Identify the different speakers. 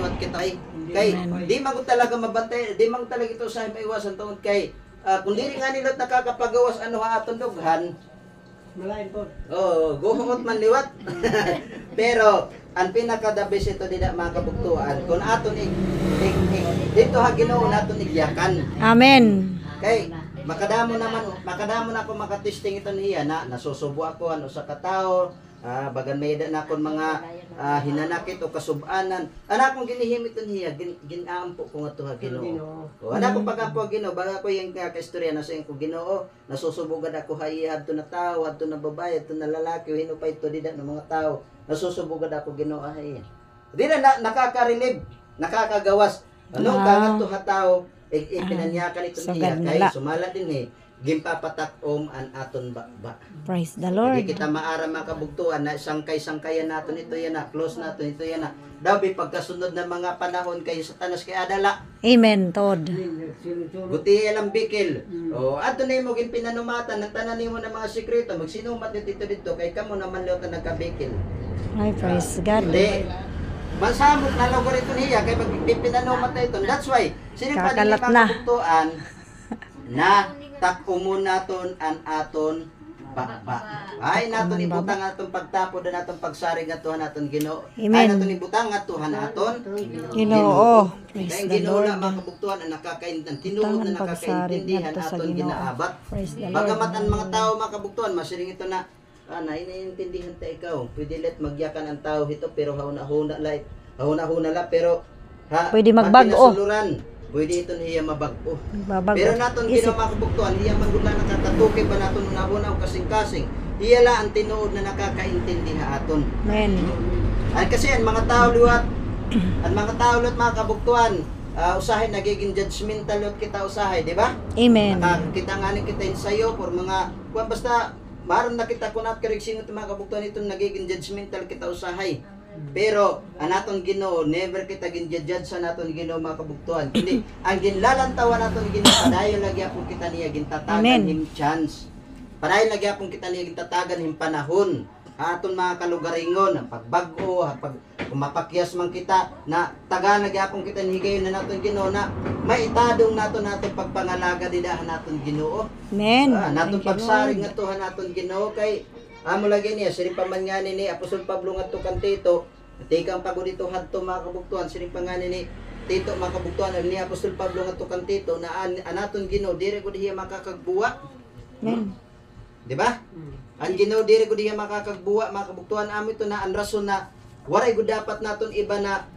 Speaker 1: liwat kita kay di man ko talaga mabantay, di man talaga ito sa maiwasan tungod kay kung dili nga nila nakakapagawas ano ha aton dughan.
Speaker 2: Malain po.
Speaker 1: Oh, guhot man liwat. Pero ang pinaka the best ito dida mga kabugtuan kung aton dito ha Ginoo naton igyakan.
Speaker 3: Amen.
Speaker 1: Kay makadamo na ako makatesting ito niya na nasusubo ako ano sa katao, bagan may na akong mga hinanakit o kasubanan. Anak kong ginihimit niya, ginaampo ko nga ito ha Ginoo. O anak kong pagkampo Ginoo, baga ko yung kaistorya na sa ko Ginoo, nasusubugan ako hayihad to na tao, hadto na babae, hadto na lalaki, o hinupay to dida ng mga tao. Nasusubugan ako Ginoo hay. Di na nakaka-relieve, nakakagawas. Anong kangat to ha tao, pinanyakan ito niya kay sumala din gimpapatak-om an aton ba.
Speaker 3: Praise the Lord.
Speaker 1: Hindi kita maara makabugtuan na sangkay-sangkayan naton ito yan na, close naton ito yan na. Dabi pagkasunod ng mga panahon kay Satanas kay adala.
Speaker 3: Amen, Tod.
Speaker 1: Guti alam bikil. O ato na mo gin pinanumatan ng tanan nimo ng mga sekreto magsinumat dito kay kamo naman leo ta nagkabikil.
Speaker 3: Ay, praise God.
Speaker 1: Hindi. Masamot na lugar ito niya kay pag pinanumat na ito. That's why sino pa din
Speaker 3: Kakalat na.
Speaker 1: makabugtuan na takumon naton an aton ba. Ay naton ibutang aton pagtapo na naton pagsarig atuhan naton Ginoo. Ay
Speaker 3: Amen.
Speaker 1: naton ibutang atuhan aton
Speaker 3: Ginoo. Praise
Speaker 1: Kaya
Speaker 3: the
Speaker 1: Ginoo
Speaker 3: Lord.
Speaker 1: na mga kabugtuan na nakakaintindihan, tinuod na
Speaker 3: Tangan pagsarig
Speaker 1: nakakaintindihan
Speaker 3: ngadto sa
Speaker 1: aton
Speaker 3: Ginoo.
Speaker 1: ginaabat.
Speaker 3: Praise the Lord.
Speaker 1: Bagamat ang mga tao mga kabugtuan masiring ito na naiintindihan ta ikaw. Pwede let magyakan ang tao ito pero hauna-huna la pero
Speaker 3: Pwede magbago.
Speaker 1: pag pinasuluran, pwede ito niya mabago.
Speaker 3: Babago.
Speaker 1: Pero naton
Speaker 3: Isip.
Speaker 1: Ginoo mga kabugtuan, hiya man gud na nakatatuki ba naton una-una o kasing-kasing. Hiya la ang tinuod na nakakaintindihan aton.
Speaker 3: Amen.
Speaker 1: Ay kasi ang mga tao liwat, ang mga tao liwat mga kabugtuan, usahay nagiging judgmental liwat kita usahay, di ba?
Speaker 3: Amen.
Speaker 1: Kita nga ni kita insayo for mga basta maron na kita kunat karig singot mga kabugtuan ito nagiging judgmental kita usahay. Pero ang aton Ginoo never kita gin-judge sa naton Ginoo mga kabugtuan. Kundi ang ginlalantawan naton Ginoo padayon lagi apong kita niya gintatagan
Speaker 3: Amen.
Speaker 1: him chance. Padayon lagi apong kita niya gintatagan him panahon. Aton mga kalugaringon ang pagbag-o, pag kumapakyas man kita na taga nagyapon kita higayon na naton Ginoo na maitadong naton pagpangalaga didahan naton Ginoo.
Speaker 3: Amen.
Speaker 1: Naton
Speaker 3: Thank you,
Speaker 1: pagsarig
Speaker 3: Lord.
Speaker 1: nga tuhan naton Ginoo kay amo lagi niya siri pa man nga ni Apostol Pablo ngadto kan Tito. Tikang pagod dito hadto mga kabugtuan siri pa nga ni Tito mga kabugtuan ni Apostol Pablo ngadto kan Tito na anaton Ginoo dire gud hiya makakagbuwa.
Speaker 3: Amen.
Speaker 1: Di ba? Ang Ginoo dire gud diha makakagbuwa mga kabugtuan amo ito na ang rason na waray gud dapat naton iba na